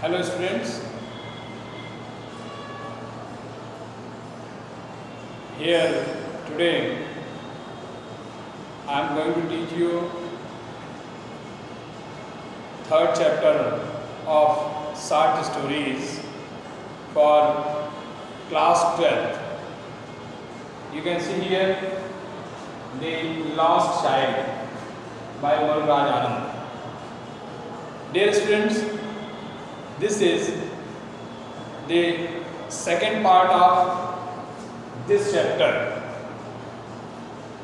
Hello students, here today I am going to teach you third chapter of short stories for class 12th. You can see here The Lost Child by Mulraj Anand. Dear students, this is the second part of this chapter.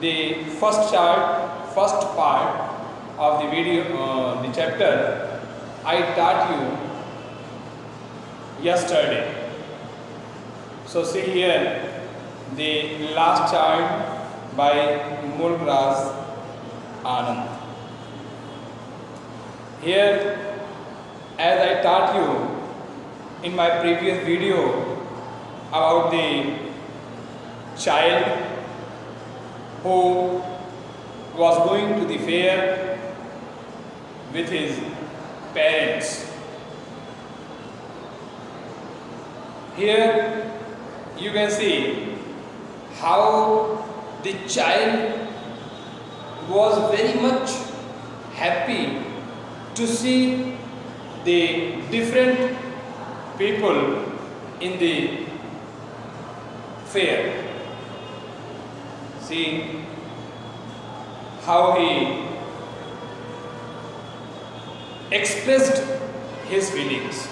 The first part of the video, the chapter, I taught you yesterday. So see here, The Last Child by Mulraj Anand. Here, as I taught you in my previous video about the child who was going to the fair with his parents. Here you can see how the child was very much happy to see the different people in the fair. See how he expressed his feelings.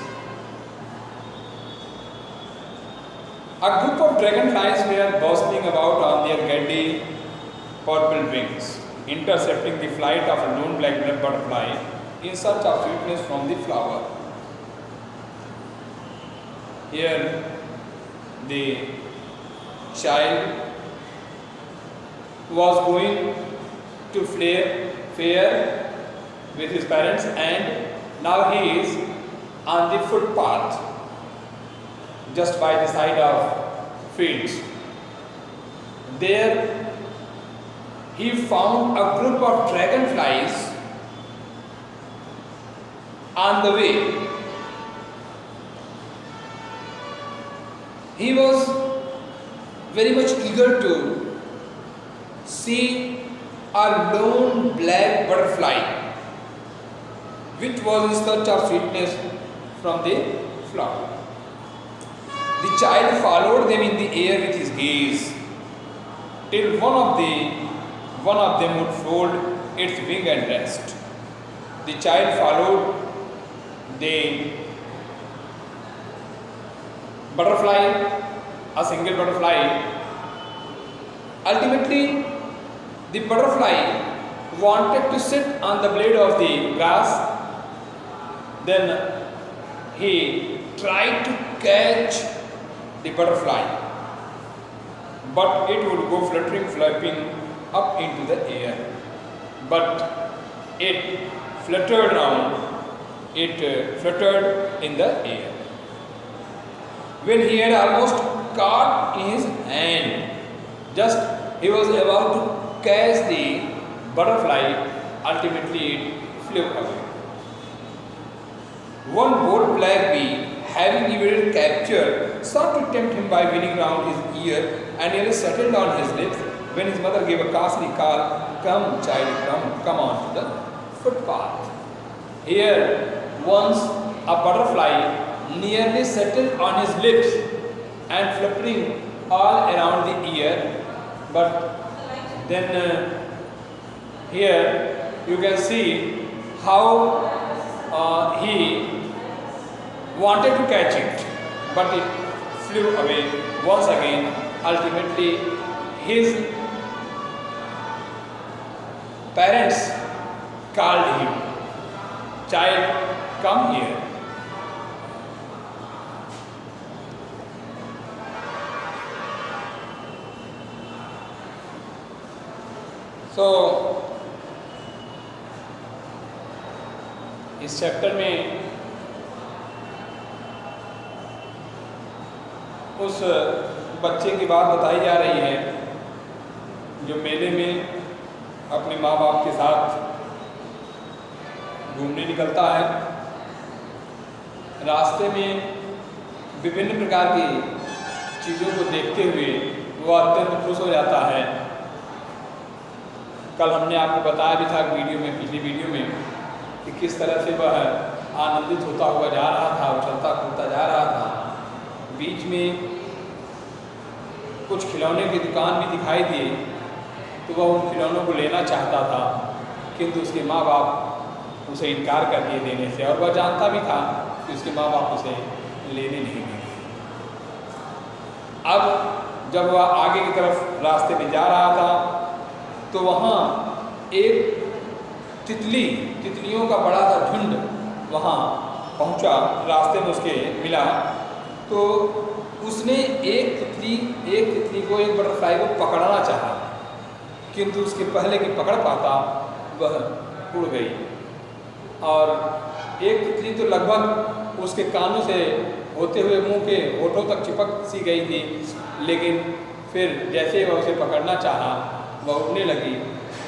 A group of dragonflies were bursting about on their gaudy purple wings, intercepting the flight of a lone black butterfly in search of sweetness from the flower. Here, the child was going to fair with his parents, and now he is on the footpath just by the side of fields. There he found a group of dragonflies on the way. He was very much eager to see a lone black butterfly which was in search of sweetness from the flower. The child followed them in the air with his gaze till one of them would fold its wing and rest. The child followed the butterfly, a single butterfly. Ultimately, the butterfly wanted to sit on the blade of the grass. Then he tried to catch the butterfly, but it would go flapping up into the air. But it fluttered around, it fluttered in the air. When he had almost caught in his hand, just he was about to catch the butterfly, ultimately it flew away. One bold black bee, having evaded capture, sought to tempt him by wheeling round his ear and nearly settled on his lips when his mother gave a ghastly call, "Come, child, come on to the footpath." Here, once a butterfly nearly settled on his lips and fluttering all around the ear, but then here you can see how he wanted to catch it, but it flew away once again. Ultimately, his parents called him, "Child, come here." So, इस chapter में उस बच्चे की बात बताई जा रही है जो मेले में अपने माँ बाप के साथ घूमने निकलता है। रास्ते में विभिन्न प्रकार की चीज़ों को देखते हुए वह अत्यंत खुश हो जाता है। कल हमने आपको बताया भी था वीडियो में, पिछली वीडियो में, कि किस तरह से वह आनंदित होता हुआ जा रहा था, उछलता कूदता जा रहा था। बीच में कुछ खिलौने की दुकान भी दिखाई दिए, तो वह उन खिलौनों को लेना चाहता था, किंतु उसके माँ बाप उसे इनकार कर दिए देने से, और वह जानता भी था कि उसके माँ बाप उसे लेने नहीं देंगे। अब जब वह आगे की तरफ रास्ते में जा रहा था, तो वहाँ एक तितलियों का बड़ा सा झुंड वहाँ पहुँचा, रास्ते में उसके मिला। तो उसने एक तितली को, एक बटरफ्लाई को पकड़ना चाहा, किंतु उसके पहले कि पकड़ पाता वह उड़ गई। और एक तितली तो लगभग उसके कानों से होते हुए मुंह के होठों तक चिपक सी गई थी, लेकिन फिर जैसे वह उसे पकड़ना चाहा वह उड़ने लगी,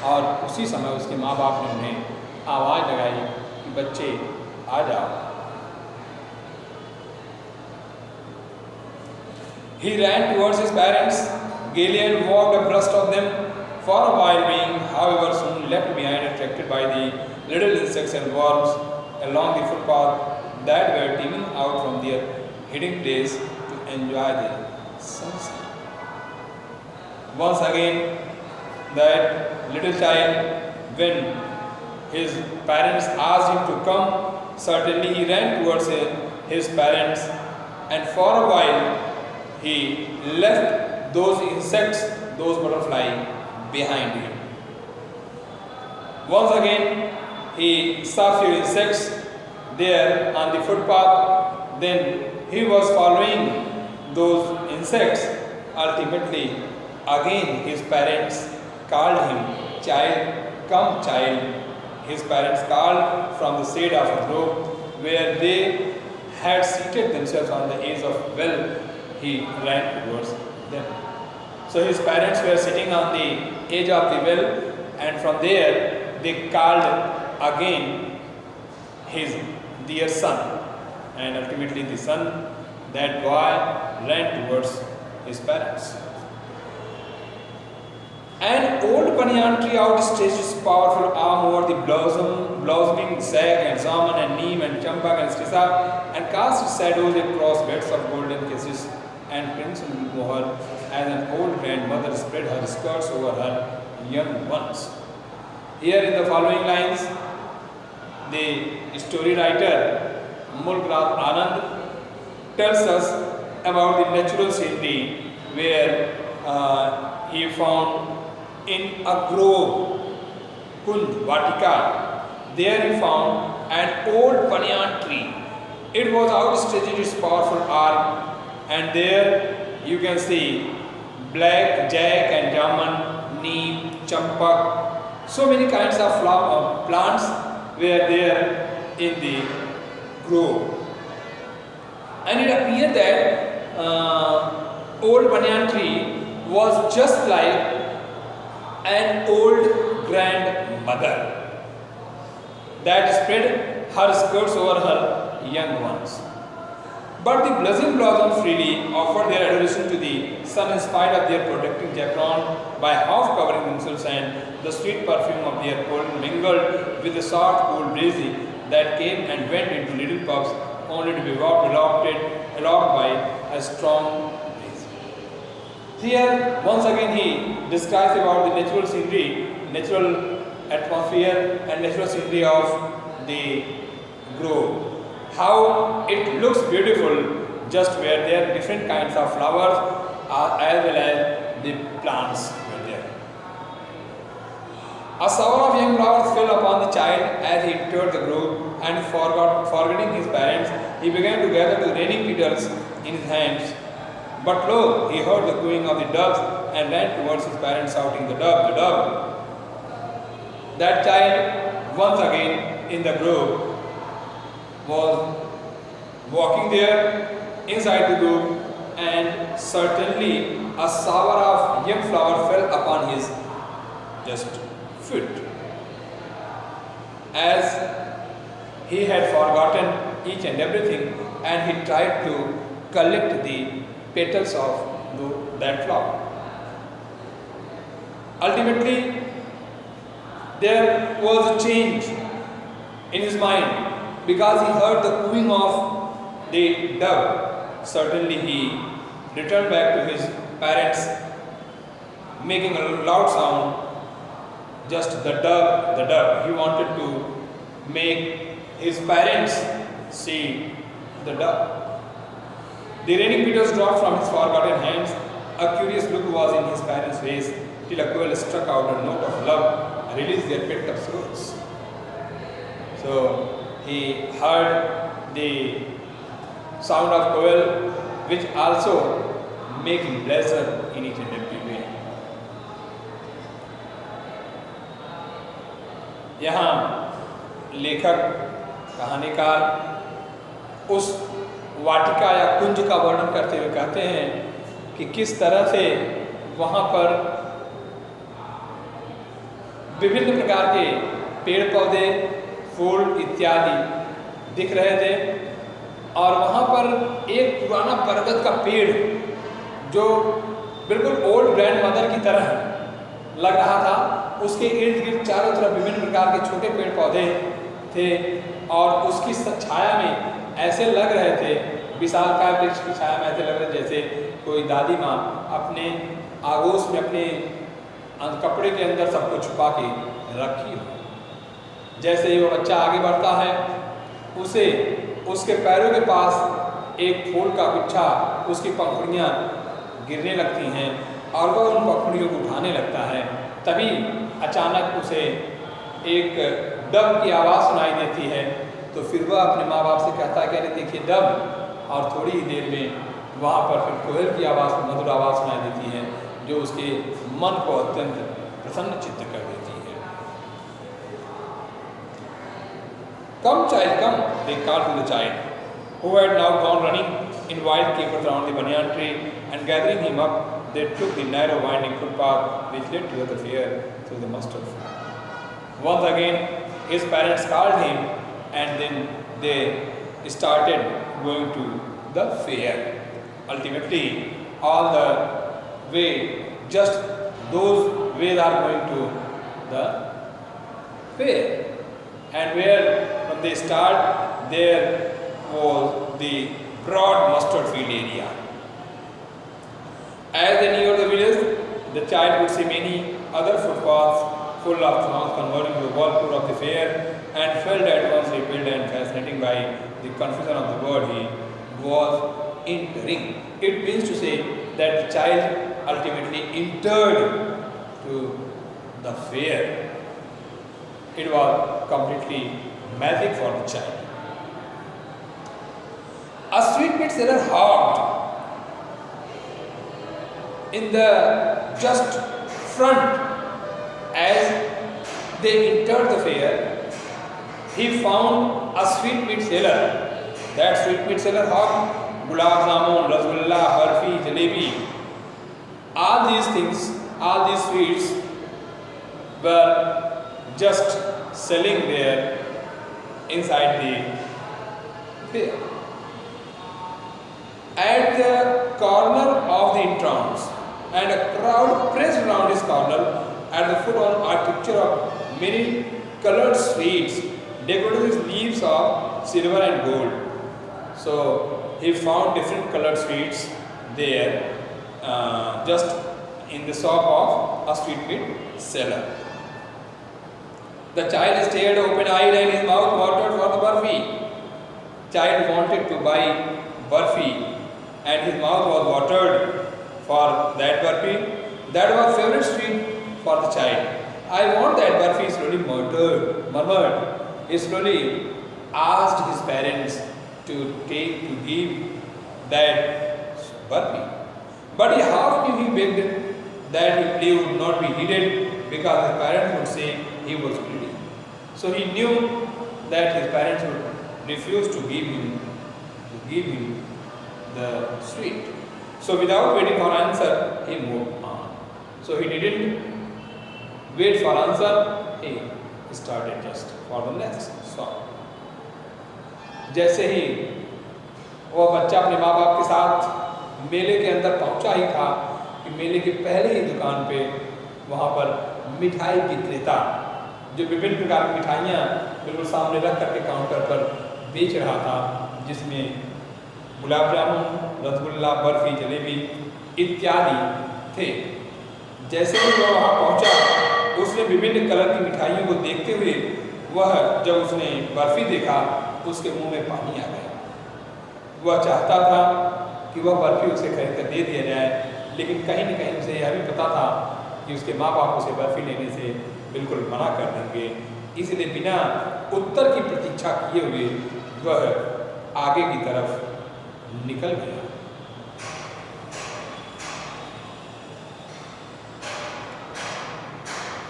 और उसी समय उसके माँ बाप ने उन्हें आवाज़ लगाई कि बच्चे आ जाओ। He ran towards his parents gaily and walked abreast of them for a while, being, however, soon left behind, attracted by the little insects and worms along the footpath that were teeming out from their hiding place to enjoy the sunshine. Once again, that little child, when his parents asked him to come, certainly he ran towards his parents, and for a while he left those insects, those butterflies behind him. Once again, he saw few insects there on the footpath. Then he was following those insects. Ultimately, again his parents called him, "Child, come, child." His parents called from the shade of a grove where they had seated themselves on the edge of well. He ran towards them. So his parents were sitting on the edge of the well, and from there they called again his dear son, and ultimately the son, that boy, ran towards his parents. An old banyan tree outstretched its powerful arm over the blossoming zag and zaman and neem and champak and stisa, and cast its shadows across beds of golden kisses and crimson moher, as an old grandmother spread her skirts over her young ones. Here in the following lines, the story writer Mulknath Anand tells us about the natural scenery where he found in a grove, Kunj Vatika. There he found an old banyan tree. It was outstretched its powerful arm, and there you can see black jack and jamun, neem, champak, so many kinds of plants were there in the grove. And it appeared that old banyan tree was just like an old grandmother that spread her skirts over her young ones. But the buzzing blossoms freely offered their adoration to the sun in spite of their protecting jackron by half covering themselves, and the sweet perfume of their pollen mingled with the soft cool breeze that came and went into little puffs, only to be aloft by a strong breeze. Here, once again, he describes about the natural scenery, natural atmosphere and natural scenery of the grove. How it looks beautiful just where there are different kinds of flowers as well as the plants were there. A shower of young flowers fell upon the child as he entered the grove, and forgetting his parents, he began to gather the raining petals in his hands. But lo, he heard the cooing of the doves and ran towards his parents, shouting, "The dove, the dove." That child, once again in the grove, was walking there inside the grove, and certainly a shower of young flower fell upon his just foot. As he had forgotten each and everything, and he tried to collect the petals of that flower. Ultimately, there was a change in his mind because he heard the cooing of the dove. Certainly, he returned back to his parents, making a loud sound. Just the dove, the dove. He wanted to make his parents see the dove. The raining petals dropped from his forgotten hands. A curious look was in his parents' face till a quail struck out a note of love and released their pent-up souls. So he heard the sound of quail, which also make him pleasure in each and every way. यहाँ लेखक कहानीकार उस वाटिका या कुंज का वर्णन करते हुए कहते हैं कि किस तरह से वहाँ पर विभिन्न प्रकार के पेड़ पौधे, फूल इत्यादि दिख रहे थे और वहाँ पर एक पुराना बरगद का पेड़ जो बिल्कुल ओल्ड ग्रैंड मदर की तरह लग रहा था, उसके इर्द गिर्द चारों तरफ विभिन्न प्रकार के छोटे पेड़ पौधे थे और उसकी छाया में ऐसे लग रहे थे, विशालकाय वृक्ष की छाया में ऐसे लग रहे जैसे कोई दादी माँ अपने आगोश में अपने कपड़े के अंदर सबको छुपा के रखी हो। जैसे ही वो बच्चा आगे बढ़ता है, उसे उसके पैरों के पास एक फूल का गुच्छा, उसकी पंखुड़ियाँ गिरने लगती हैं और वह उन पंखुड़ियों को उठाने लगता है। तभी अचानक उसे एक डब की आवाज़ सुनाई देती है, तो फिर वह अपने माँ बाप से कहता है कि अरे देखिए डब, और थोड़ी ही देर में वहाँ पर फिर कोयल की आवाज़, मधुर आवाज़ सुनाई देती है जो उसके मन को अत्यंत प्रसन्न चित्त कर देती है। Come child, come, they called to the child, who had now gone running in wild capers around the banyan tree, and gathering him up, they took the narrow winding footpath which led to the fair through the mustard field. Once again, his parents called him, and then they started going to the fair. Ultimately, all the way, just those ways are going to the fair. And where when they start, there was the broad mustard field area. As they neared the village, the child would see many other footpaths full of throngs converging to the whirlpool of the fair, and felt at once repelled and fascinated by the confusion of the world he was entering. It means to say that the child ultimately entered to the fair. It was completely magic for the child. A sweetmeat seller hogged in the just front. As they entered the fair, he found a sweetmeat seller. That sweetmeat seller hogged gulab jamun, rasgulla, barfi, jalebi. All these things, all these sweets were just selling there inside the fair. At the corner of the entrance, and a crowd pressed around his corner. At the foot was a picture of many colored sweets decorated with leaves of silver and gold. So he found different colored sweets there, just in the shop of a sweetmeat seller. The child stared open-eyed and his mouth watered for the barfi. Child wanted to buy barfi and his mouth was watered for that barfi. That was favorite sweet for the child. I want that barfi, slowly murmured. He slowly asked his parents to give that barfi. But he half knew he begged that his plea would not be heeded because his parents would say he was greedy. So he knew that his parents would refuse to give him the sweet. So without waiting for answer, he moved on. So he didn't wait for answer, he started just for the next song. जैसे ही वह बच्चा अपने माँ बाप के साथ मेले के अंदर पहुंचा ही था कि मेले के पहले ही दुकान पे वहाँ पर मिठाई विक्रेता जो विभिन्न प्रकार की मिठाइयाँ बिल्कुल सामने रख करके काउंटर पर बेच रहा था, जिसमें गुलाब जामुन, रसगुल्ला, बर्फी, जलेबी इत्यादि थे। जैसे ही वह वहाँ पहुँचा, उसने विभिन्न कलर की मिठाइयों को देखते हुए वह जब उसने बर्फी देखा तो उसके मुंह में पानी आ गया। वह चाहता था कि वह बर्फी उसे खरीद कर दे दिया जाए, लेकिन कहीं न कहीं उसे यह भी पता था कि उसके माँ बाप उसे बर्फी लेने से बिल्कुल मना कर देंगे। इसलिए बिना उत्तर की प्रतीक्षा किए हुए वह आगे की तरफ निकल गया।